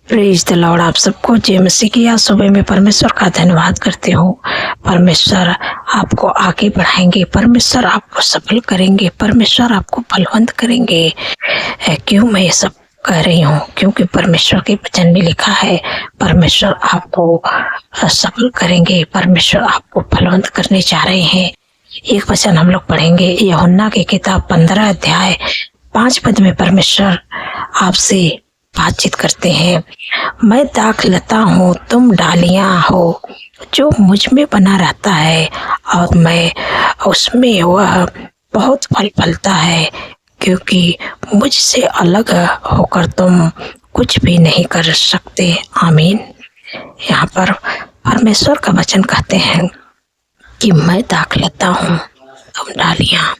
Praise the Lord. आप सबको जय मसीह की। आज सुबह में परमेश्वर का धन्यवाद करती हूँ। परमेश्वर आपको आगे बढ़ाएंगे, परमेश्वर आपको सफल करेंगे, परमेश्वर आपको बलवंत करेंगे। क्यों मैं ये सब कह रही हूँ? क्योंकि परमेश्वर के वचन में लिखा है परमेश्वर आपको सफल करेंगे, परमेश्वर आपको बलवंत करने जा रहे हैं। एक वचन हम लोग पढ़ेंगे यूहन्ना की किताब 15 अध्याय 5 पद में परमेश्वर आपसे बातचीत करते हैं। मैं दाखलता हूँ, तुम डालियां हो। जो मुझ में बना रहता है और मैं उसमें, वह बहुत फल फलता है, क्योंकि मुझसे अलग होकर तुम कुछ भी नहीं कर सकते। आमीन। यहाँ पर परमेश्वर का वचन कहते हैं कि मैं दाखलता हूँ, तुम डालियां।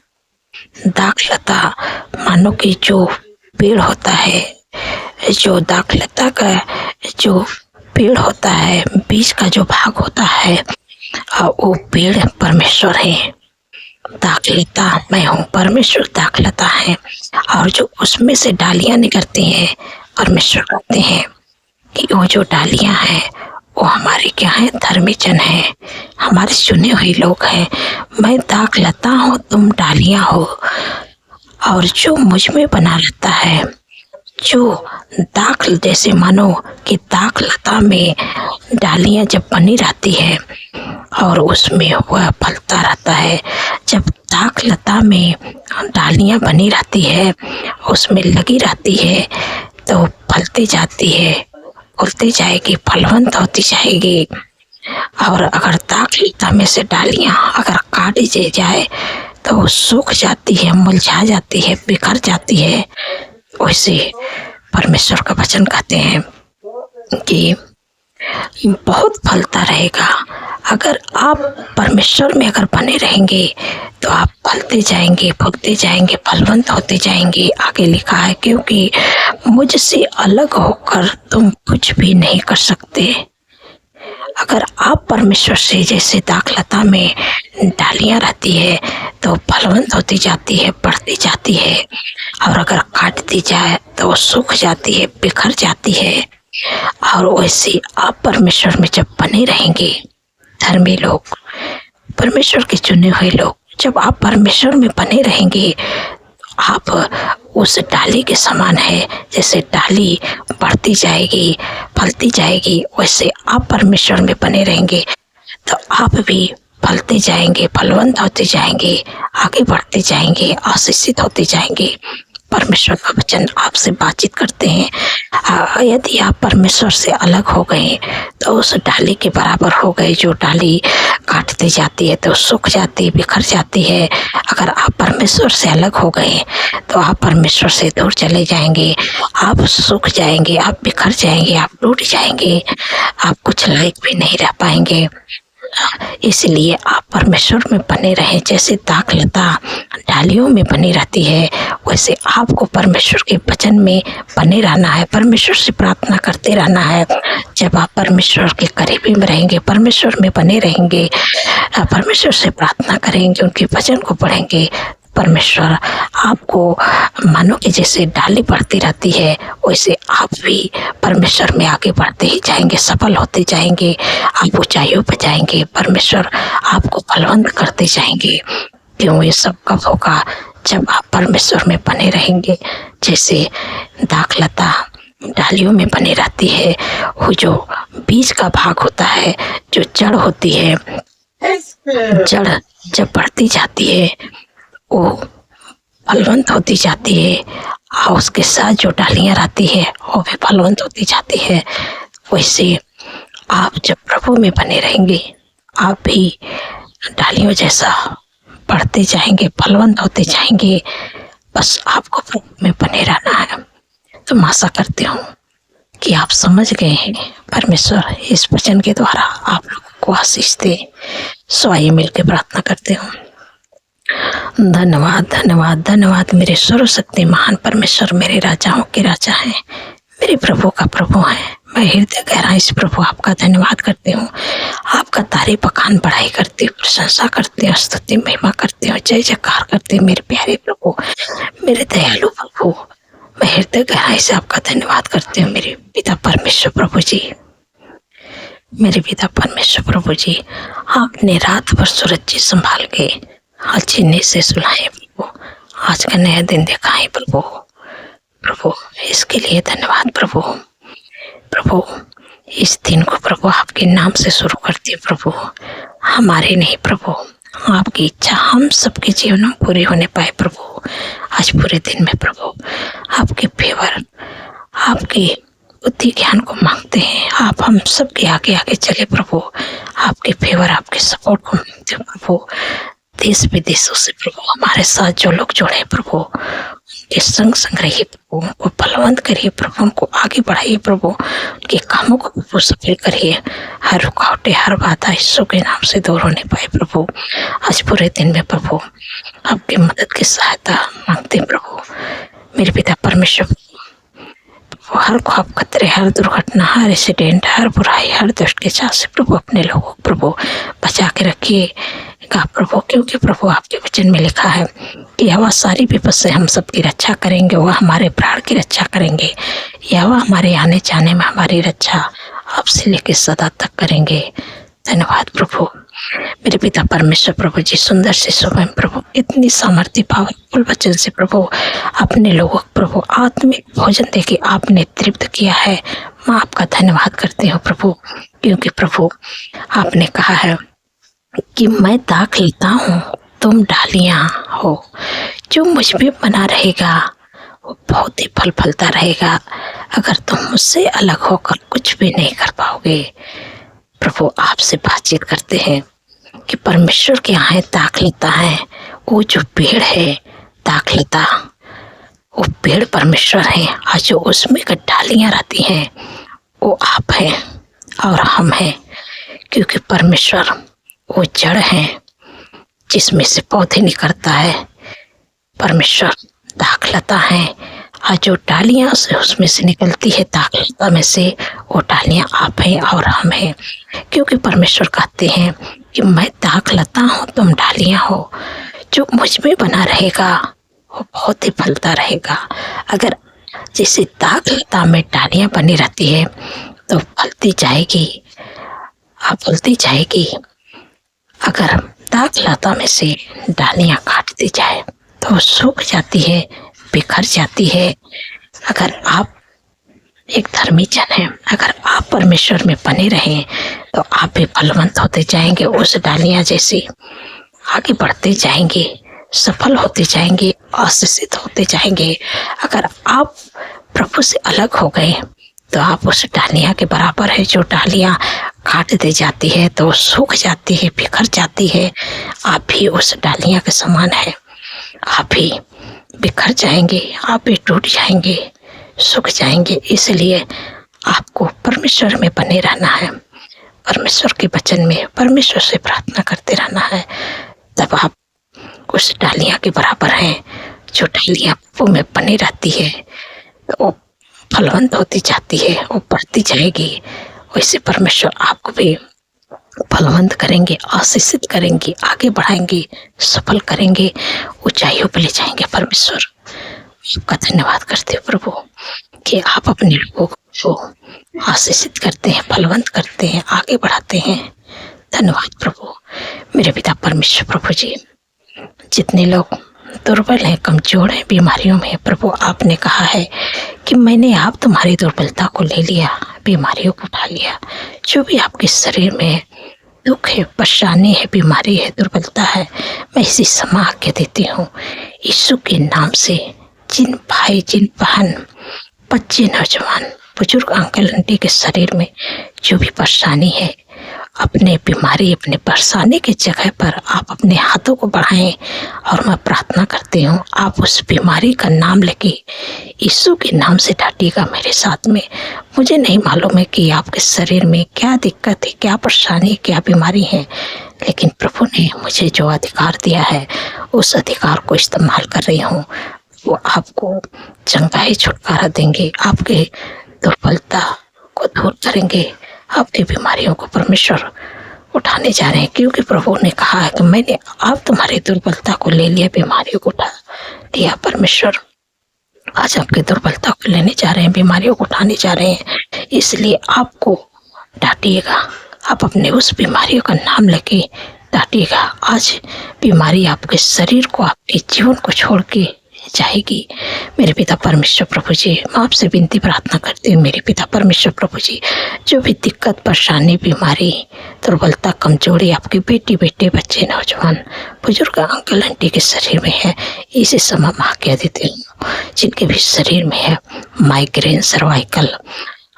दाखलता मानो कि जो पेड़ होता है, जो दाखलता का जो पेड़ होता है, बीज का जो भाग होता है, वो पेड़ परमेश्वर है। दाखलता मैं हूँ, परमेश्वर दाखलता है, और जो उसमें से डालियां निकलती हैं, परमेश्वर कहते हैं कि वो जो डालियां हैं वो हमारे क्या है? धर्मी जन है, हमारे चुने हुए लोग हैं। मैं दाखलता हूँ, तुम डालियां हो, और जो मुझ में बना रहता है, जो दाखल, जैसे मानो कि दाखलता में डालियां जब बनी रहती है और उसमें वह फलता रहता है। जब दाखलता में डालियां बनी रहती है, उसमें लगी रहती है, तो फलती जाती है, फूलती जाएगी, फलवंत होती जाएगी। और अगर दाखलता में से डालियां अगर काटी जाए तो सूख जाती है, मुरझा जाती है, बिखर जाती है। वैसे परमेश्वर का वचन कहते हैं कि बहुत फलता रहेगा। अगर आप परमेश्वर में अगर बने रहेंगे तो आप फलते जाएंगे, फूलते जाएंगे, फलवंत होते जाएंगे। आगे लिखा है, क्योंकि मुझसे अलग होकर तुम कुछ भी नहीं कर सकते। अगर आप परमेश्वर से, जैसे दाखलता में डालियां रहती है तो फलवंत होती जाती है, बढ़ती जाती है, और अगर काट दी जाए तो सूख जाती है, बिखर जाती है। और वैसे आप परमेश्वर में जब बने रहेंगे, धर्मी लोग, परमेश्वर के चुने हुए लोग, जब आप परमेश्वर में बने रहेंगे, आप उस डाली के समान है। जैसे डाली बढ़ती जाएगी, फलती जाएगी, वैसे आप परमेश्वर में बने रहेंगे तो आप भी फलते जाएंगे, फलवंत होते जाएंगे, आगे बढ़ते जाएंगे, आशीषित होते जाएंगे। परमेश्वर का वचन आपसे बातचीत करते हैं। यदि आप परमेश्वर से अलग हो गए तो उस डाली के बराबर हो गए। जो डाली काटती जाती है तो सूख जाती है, बिखर जाती है। अगर आप परमेश्वर से अलग हो गए तो आप परमेश्वर से दूर चले जाएंगे, आप सूख जाएंगे, आप बिखर जाएंगे, आप टूट जाएंगे, आप कुछ लायक भी नहीं रह पाएंगे। इसलिए आप परमेश्वर में बने रहें। जैसे दाखलता डालियों में बनी रहती है, वैसे आपको परमेश्वर के वचन में बने रहना है, परमेश्वर से प्रार्थना करते रहना है। जब आप परमेश्वर के करीबी में रहेंगे, परमेश्वर में बने रहेंगे, परमेश्वर से प्रार्थना करेंगे, उनके वचन को पढ़ेंगे, परमेश्वर आपको मानो कि जैसे डाली बढ़ती रहती है, वैसे आप भी परमेश्वर में आगे बढ़ते ही जाएंगे, सफल होते जाएंगे, आप ऊंचाइयों पर जाएंगे, परमेश्वर आपको बलवंत करते जाएंगे। क्यों? ये सब कब होगा? जब आप परमेश्वर में बने रहेंगे। जैसे दाखलता डालियों में बनी रहती है, वो जो बीज का भाग होता है, जो जड़ होती है, जड़ जब बढ़ती जाती है वो फलवंत होती जाती है, और उसके साथ जो डालियां रहती है वो भी फलवंत होती जाती है। वैसे आप जब प्रभु में बने रहेंगे, आप भी डालियों जैसा बढ़ते जाएंगे, फलवंत होते जाएंगे। बस आपको प्रभु में बने रहना है। तो मैं आशा करती हूँ कि आप समझ गए हैं। परमेश्वर इस वचन के द्वारा आप लोगों को आशीष दे। सो आइए मिलकर प्रार्थना करते हूँ। धन्यवाद, धन्यवाद, धन्यवाद मेरे सर्वशक्ति महान परमेश्वर, मेरे राजाओं के राजा हैं, मेरे प्रभु का प्रभु है। मैं हृदय गहराई से प्रभु आपका धन्यवाद करती हूँ, आपका तारीफ बखान बढ़ाई करती हूँ, प्रशंसा करती हूँ, स्तुति महिमा करती हूँ, जय जयकार करती हूँ। मेरे प्यारे प्रभु, मेरे दयालु प्रभु, मैं हृदय गहराई से आपका धन्यवाद करती हूँ मेरे पिता परमेश्वर प्रभु जी। मेरे पिता परमेश्वर प्रभु जी, आपने रात भर सूरज जी संभाल के अच्छी नींद से सुलाए प्रभु, आज का नया दिन दिखाए प्रभु। प्रभु इसके लिए धन्यवाद प्रभु। प्रभु इस दिन को प्रभु आपके नाम से शुरू करती है प्रभु, हमारे नहीं प्रभु, आपकी इच्छा हम सबके जीवन में पूरी होने पाए प्रभु। आज पूरे दिन में प्रभु आपके फेवर, आपके बुद्धि ज्ञान को मांगते हैं। आप हम सबके आगे आगे चले प्रभु, आपके फेवर, आपके सपोर्ट को मांगते हैं प्रभु। देश विदेशों से प्रभु हमारे साथ जो लोग जुड़े प्रभु, उनके संग संग रहिए प्रभु, उनको बलवंत करिए प्रभु, उनको आगे बढ़ाइए प्रभु, उनके कामों को प्रभु सफल करिए। हर रुकावटें, हर बाधा यीशु के नाम से दूर होने पाए प्रभु। आज पूरे दिन में प्रभु आपकी मदद की सहायता मांगते हैं प्रभु। मेरे पिता परमेश्वर, हर ख्वाब खतरे, हर दुर्घटना, हर एक्सीडेंट, हर बुराई, हर दुष्ट के चाल से प्रभु अपने लोगों को प्रभु बचा के रखिएगा प्रभु, क्योंकि प्रभु आपके वचन में लिखा है कि यहोवा सारी विपद से हम सबकी रक्षा करेंगे, वह हमारे प्राण की रक्षा करेंगे। यहोवा हमारे आने जाने में हमारी रक्षा अब से लेकर सदा तक करेंगे। धन्यवाद प्रभु। मेरे पिता परमेश्वर प्रभु जी, सुंदर से सुबह प्रभु इतनी सामर्थ्य पावरफुल वचन से प्रभु अपने लोगों को प्रभु आत्मिक भोजन देके आपने तृप्त किया है। मैं आपका धन्यवाद करती हूँ प्रभु, क्योंकि प्रभु आपने कहा है कि मैं दाख लेता हूँ, तुम डालियाँ हो। जो मुझ में बना रहेगा वो बहुत ही फल फलता रहेगा। अगर तुम मुझसे अलग होकर कुछ भी नहीं कर पाओगे। प्रभु आपसे बातचीत करते हैं कि परमेश्वर के यहाँ दाखलता है, वो जो पेड़ है दाखलता, वो पेड़ परमेश्वर है, और जो उसमें डालियाँ रहती हैं वो आप हैं और हम हैं, क्योंकि परमेश्वर वो जड़ है जिसमें से पौधे निकलता है। परमेश्वर दाखलता है, और जो डालियाँ उसमें से निकलती है दाखलता में से, वो डालियाँ आप हैं और हम हैं। क्योंकि परमेश्वर कहते हैं कि मैं दाखलता हूँ, तुम डालियाँ हो। जो मुझ में बना रहेगा वो बहुत ही फलता रहेगा। अगर जैसे दाखलता में डालियाँ बनी रहती है तो फलती जाएगी, आप फलती जाएगी। अगर दाखलता में से डालियाँ काट दी जाए तो सूख जाती है, बिखर जाती है। अगर आप एक धर्मी जन हैं, अगर आप परमेश्वर में बने रहें तो आप भी फलवंत होते जाएंगे, उस डालियाँ जैसे आगे बढ़ते जाएंगे, सफल होते जाएंगे, आशीषित होते जाएंगे। अगर आप प्रभु से अलग हो गए तो आप उस डालियाँ के बराबर है। जो डालियाँ काट दी जाती है तो सूख जाती है, बिखर जाती है। आप भी उस डालियाँ के समान है, आप भी बिखर जाएंगे, आप भी टूट जाएंगे, सूख जाएंगे। इसलिए आपको परमेश्वर में बने रहना है, परमेश्वर के वचन में परमेश्वर से प्रार्थना करते रहना है। तब आप उस डालियाँ के बराबर हैं। जो डालियाँ प्रभु में बनी रहती है वो फलवंत होती जाती है, वो बढ़ती जाएगी। वैसे परमेश्वर आपको भी फलवंत करेंगे, आशीषित करेंगे, आगे बढ़ाएंगे, सफल करेंगे, ऊंचाइयों पर ले जाएंगे। परमेश्वर आपका धन्यवाद करते हो प्रभु कि आप अपने लोगों को आशीषित करते हैं, फलवंत करते हैं, आगे बढ़ाते हैं। धन्यवाद प्रभु। मेरे पिता परमेश्वर प्रभु जी, जितने लोग दुर्बल हैं, कमजोर हैं, बीमारियों में, प्रभु आपने कहा है कि मैंने आप तुम्हारी दुर्बलता को ले लिया, बीमारियों को उठा लिया। जो भी आपके शरीर में दुख है, परेशानी है, बीमारी है, दुर्बलता है, मैं इसी समय आज्ञा देती हूँ यीशु के नाम से। जिन भाई, जिन बहन, बच्चे, नौजवान, बुजुर्ग, अंकल आंटी के शरीर में जो भी परेशानी है, अपने बीमारी, अपने परेशानी की जगह पर आप अपने हाथों को बढ़ाएं। और मैं प्रार्थना करती हूँ आप उस बीमारी का नाम लेके यीशु के नाम से डांटिएगा मेरे साथ में। मुझे नहीं मालूम है कि आपके शरीर में क्या दिक्कत है, क्या परेशानी, क्या बीमारी है, लेकिन प्रभु ने मुझे जो अधिकार दिया है उस अधिकार को इस्तेमाल कर रही हूँ। वो आपको चंगाई, छुटकारा देंगे, आपके दुर्बलता को दूर करेंगे, आपकी बीमारियों को परमेश्वर उठाने जा रहे हैं। क्योंकि प्रभु ने कहा है कि मैंने आप तुम्हारी दुर्बलता को ले लिया, बीमारियों को उठा लिया। परमेश्वर आज आपकी दुर्बलता को लेने जा रहे हैं, बीमारियों को उठाने जा रहे हैं, इसलिए आपको डांटिएगा। आप अपने उस बीमारियों का नाम लेके डांटिएगा। आज बीमारी आपके शरीर को, आपके जीवन को छोड़ के जाएगी। मेरे पिता परमेश्वर प्रभु जी, मैं आपसे विनती प्रार्थना करती हूँ मेरे पिता परमेश्वर प्रभु जी, जो भी दिक्कत, परेशानी, बीमारी, दुर्बलता, कमजोरी आपके बेटी, बेटे, बच्चे, नौजवान, बुजुर्ग, अंकल, आंटी के शरीर में है, इसी समय मैं आज्ञा देती हूँ। जिनके भी शरीर में है माइग्रेन, सर्वाइकल,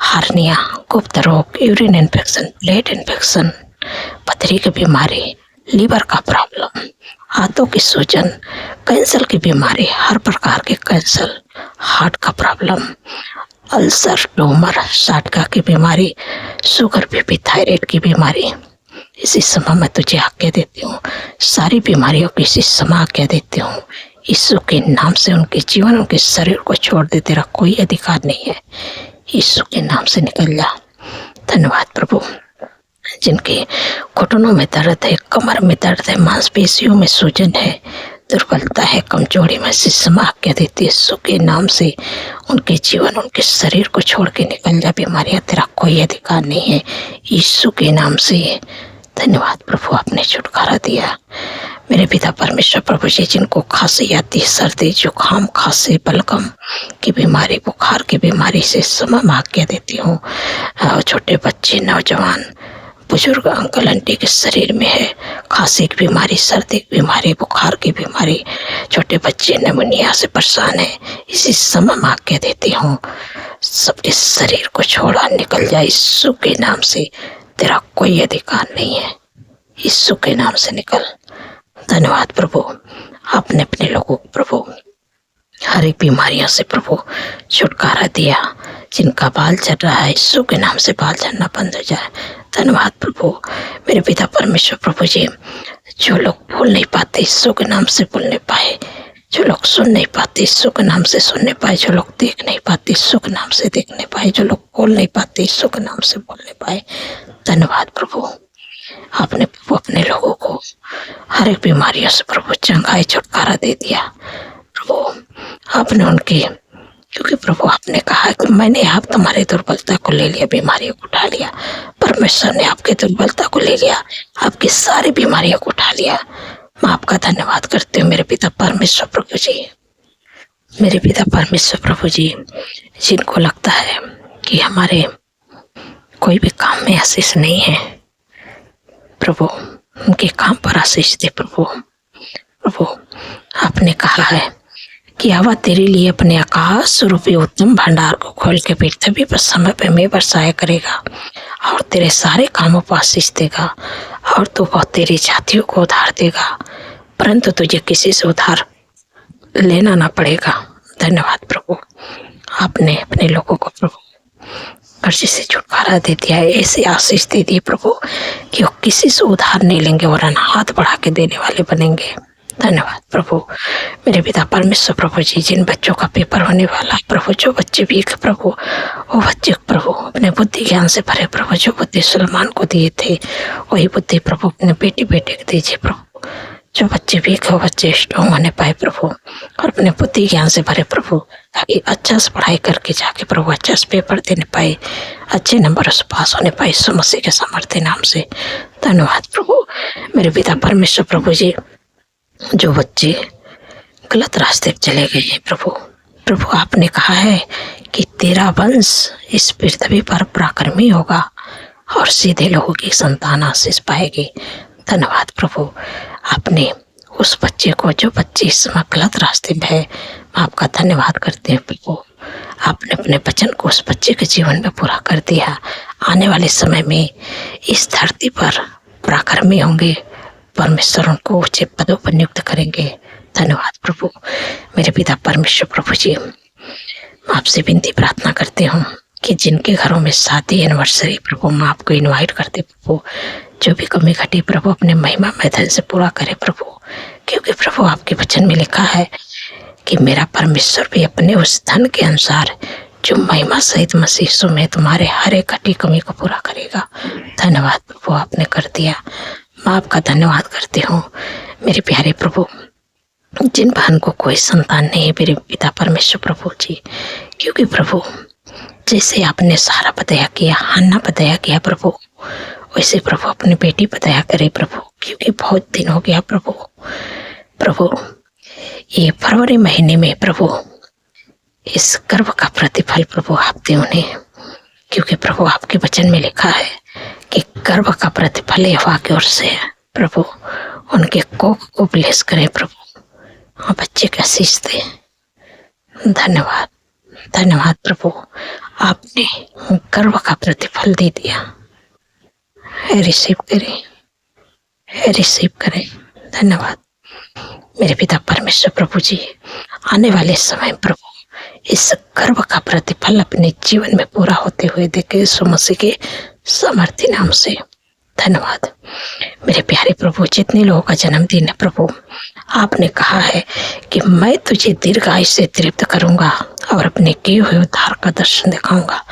हार्निया, गुप्त रोग, यूरिन इन्फेक्शन, ब्लड इन्फेक्शन, पथरी की बीमारी, लीवर का प्रॉब्लम, हाथों की सूजन, कैंसर की बीमारी, हर प्रकार के कैंसर, हार्ट का प्रॉब्लम, अल्सर, ट्यूमर, साटका की बीमारी, शुगर, बीपी, थायराइड की बीमारी, इसी समय मैं तुझे आज्ञा देती हूँ। सारी बीमारियों की इसी समय आज्ञा देती हूँ। यीशु के नाम से उनके जीवन, उनके शरीर को छोड़ दे, तेरा कोई अधिकार नहीं है। यीशु के नाम से निकल जा। धन्यवाद प्रभु। जिनके घुटनों में दर्द है, कमर में दर्द है, मांसपेशियों में सूजन है, दुर्बलता है, कमजोरी में से समा आज्ञा देती है, यीशु के नाम से उनके जीवन, उनके शरीर को छोड़ के निकल जा। बीमारियां तेरा कोई अधिकार नहीं है, यीशु के नाम से। धन्यवाद प्रभु, आपने छुटकारा दिया। मेरे पिता परमेश्वर प्रभु जी, जिनको खांसी आती, सर्दी, जुकाम, खांसी, बलगम की बीमारी, बुखार की बीमारी से समय आज्ञा देती हूँ। छोटे बच्चे, नौजवान, बुजुर्ग, अंकल, आंटी के शरीर में है खांसी की बीमारी, सर्दी की बीमारी, बुखार की बीमारी, छोटे बच्चे निमोनिया से परेशान है, इसी समय मैं आज्ञा देती हूँ, सबके शरीर को छोड़ा निकल जाए यीशु के नाम से। तेरा कोई अधिकार नहीं है, यीशु के नाम से निकल। धन्यवाद प्रभु, आपने अपने लोगों को प्रभु हर एक बीमारियों से प्रभु छुटकारा दिया। जिनका बाल झड़ रहा है, यीशु के नाम से बाल झड़ना बंद हो जाए। धन्यवाद प्रभु। मेरे पिता परमेश्वर प्रभु जी, जो लोग बोल नहीं पाते, यीशु के नाम से बोलने पाए, जो लोग सुन नहीं पाते, यीशु के नाम से सुनने पाए, जो लोग देख नहीं पाते, यीशु के नाम से देखने पाए, जो लोग बोल नहीं पाते, यीशु के नाम से बोलने पाए। धन्यवाद प्रभु, आपने प्रभु अपने लोगों को हर एक बीमारियों से प्रभु चंगाई, छुटकारा दे दिया प्रभु। आपने उनके, क्योंकि प्रभु आपने कहा कि मैंने आप तुम्हारी दुर्बलता को ले लिया, बीमारियों को उठा लिया। परमेश्वर ने आपकी दुर्बलता को ले लिया, आपकी सारी बीमारियों को उठा लिया। मैं आपका धन्यवाद करती हूँ मेरे पिता परमेश्वर प्रभु जी। मेरे पिता परमेश्वर प्रभु जी, जिनको लगता है कि हमारे कोई भी काम में आशीष नहीं है, प्रभु उनके काम पर आशीष दे प्रभु। प्रभु आपने कहा है कि आवा तेरे लिए अपने आकाश रूपी उत्तम भंडार को खोल के फिर तभी पर समय पे मैं बरसाया करेगा और तेरे सारे कामों पर आशीष देगा और तू बहुत तेरी जातियों को उधार देगा, परंतु तुझे किसी से उधार लेना ना पड़ेगा। धन्यवाद प्रभु, आपने अपने लोगों को प्रभु कर्ज से छुटकारा दे दिया है, ऐसी आशीष दे दी प्रभु कि वो किसी से उधार नहीं लेंगे और हाथ बढ़ा के देने वाले बनेंगे। धन्यवाद प्रभु। मेरे पिता परमेश्वर प्रभु जी, जिन बच्चों का पेपर होने वाला है प्रभु, जो बच्चे भी प्रभु, वो बच्चे प्रभु अपने बुद्धि ज्ञान से भरे प्रभु। जो बुद्धि सुलेमान को दिए थे वही बुद्धि प्रभु अपने बेटे बेटे को दीजिए प्रभु। जो बच्चे भी वो बच्चे स्ट्रॉन्ग होने पाए प्रभु और अपने बुद्धि ज्ञान से भरे प्रभु, ताकि अच्छा से पढ़ाई करके जाके प्रभु अच्छा से पेपर देने पाए, अच्छे नंबर से पास होने पाए, यीशु मसीह के सामर्थ्य नाम से। धन्यवाद प्रभु। मेरे पिता परमेश्वर प्रभु जी, जो बच्चे गलत रास्ते पर चले गए हैं प्रभु, प्रभु आपने कहा है कि तेरा वंश इस पृथ्वी पर पराक्रमी होगा और सीधे लोगों की संतान आशीष पाएगी। धन्यवाद प्रभु, आपने उस बच्चे को, जो बच्चे इस समय गलत रास्ते में है, मैं आपका धन्यवाद करते हैं प्रभु। आपने अपने वचन को उस बच्चे के जीवन में पूरा कर दिया। आने वाले समय में इस धरती पर पराक्रमी होंगे, परमेश्वर उनको ऊंचे पदों पर नियुक्त करेंगे। धन्यवाद प्रभु। मेरे पिता परमेश्वर प्रभु जी, मैं आपसे विनती प्रार्थना करती हूँ कि जिनके घरों में शादी, एनिवर्सरी प्रभु, मैं आपको इनवाइट करते प्रभु, जो भी कमी घटी प्रभु अपने महिमा में धन से पूरा करे प्रभु, क्योंकि प्रभु आपके वचन में लिखा है कि मेरा परमेश्वर भी अपने उस धन के अनुसार जो महिमा सहित मसीह में तुम्हारे हर एक घटी कमी को पूरा करेगा। धन्यवाद प्रभु, आपने कर दिया। मैं आपका धन्यवाद करती हूँ मेरे प्यारे प्रभु। जिन बहन को कोई संतान नहीं है मेरे पिता परमेश्वर प्रभु जी, क्योंकि प्रभु जैसे आपने सारा पर दया किया, हन्ना पर दया किया प्रभु, वैसे प्रभु अपनी बेटी पर दया करे प्रभु, क्योंकि बहुत दिन हो गया प्रभु। प्रभु ये फरवरी महीने में प्रभु इस गर्भ का प्रतिफल प्रभु आप दे उन्हें, क्योंकि प्रभु आपके वचन में लिखा है कि गर्भ का प्रतिफल यहोवा की ओर से है प्रभु। उनके कोख को ब्लेस करें प्रभु, और बच्चे का आशीष दे। धन्यवाद धन्यवाद प्रभु, आपने गर्भ का प्रतिफल दे दिया। रिसीव करें, रिसीव करें। धन्यवाद मेरे पिता परमेश्वर प्रभु जी, आने वाले समय प्रभु इस गर्भ का प्रतिफल अपने जीवन में पूरा होते हुए देखे यीशु मसीह के सामर्थ्य नाम से। धन्यवाद मेरे प्यारे प्रभु, जितने लोगों का जन्मदिन है प्रभु, आपने कहा है कि मैं तुझे दीर्घायु से तृप्त करूंगा और अपने किए हुए उद्धार का दर्शन दिखाऊंगा,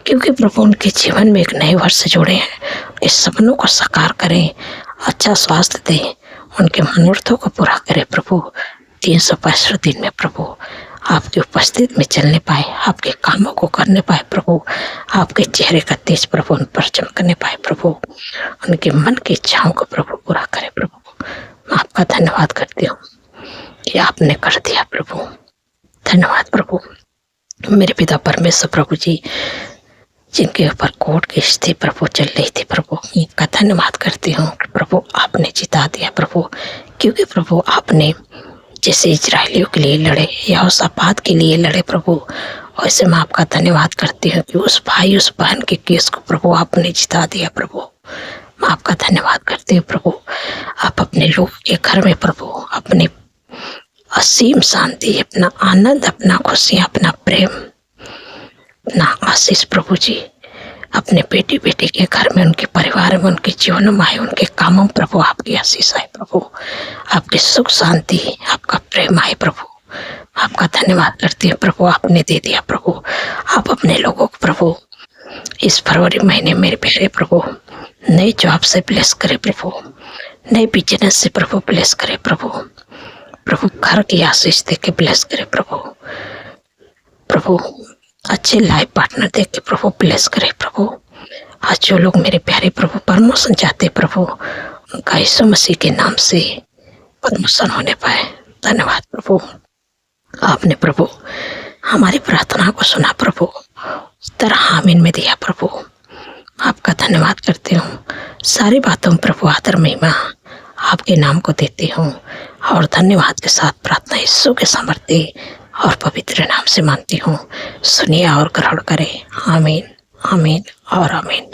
क्योंकि प्रभु उनके जीवन में एक नए वर्ष जोड़े हैं। इस सपनों को साकार करें, अच्छा स्वास्थ्य दें, उनके मनोरथों को पूरा करें प्रभु। 365 दिन में प्रभु आपकी उपस्थिति में चलने पाए, आपके कामों को करने पाए प्रभु, आपके चेहरे का तेज प्रभु उन पर चमकने पाए प्रभु, उनके मन की इच्छाओं को प्रभु पूरा करे प्रभु। मैं आपका धन्यवाद करती हूँ कि आपने कर दिया प्रभु। धन्यवाद प्रभु मेरे पिता परमेश्वर प्रभु जी, जिनके ऊपर कोर्ट की स्थिति प्रभु चल रही थी प्रभु, उनका धन्यवाद करती हूँ प्रभु, आपने जिता दिया प्रभु, क्योंकि प्रभु आपने जैसे इजरायलियों के लिए लड़े, यहोशापात के लिए लड़े प्रभु, वैसे मैं आपका धन्यवाद करती हूँ कि उस भाई उस बहन के केस को प्रभु आपने जिता दिया प्रभु। मैं आपका धन्यवाद करती हूँ प्रभु, आप अपने लोग के घर में प्रभु अपने असीम शांति, अपना आनंद, अपना खुशियाँ, अपना प्रेम, अपना आशीष प्रभु जी अपने बेटी बेटी के घर में, उनके परिवार में, उनके जीवन में आए, उनके कामों में प्रभु आपकी आशीष आए प्रभु, आपकी सुख शांति, आपका प्रेम आए प्रभु। आपका धन्यवाद करती है प्रभु, आपने दे दिया प्रभु। आप अपने लोगों को प्रभु इस फरवरी महीने मेरे प्यारे प्रभु नए जॉब से ब्लेस करे प्रभु, नए बिजनेस से प्रभु ब्लेस करे प्रभु, प्रभु घर की आशीष दे के ब्लेस करे प्रभु, प्रभु अच्छे लाइफ पार्टनर दे के प्रभु ब्लेस करे प्रभु। आज जो लोग मेरे प्यारे प्रभु प्रमोशन चाहते प्रभु, उनका यीशु मसीह के नाम से प्रमोशन होने पाए। धन्यवाद प्रभु, आपने प्रभु हमारी प्रार्थना को सुना प्रभु, उत्तर आमीन में दिया प्रभु। आपका धन्यवाद करती हूँ, सारी बातों में प्रभु आदर महिमा आपके नाम को देती हूँ, और धन्यवाद के साथ प्रार्थना यीशु के सामर्थ्य और पवित्र नाम से मानती हूँ। सुनिए और ग्रहण करें। आमीन आमीन और आमीन।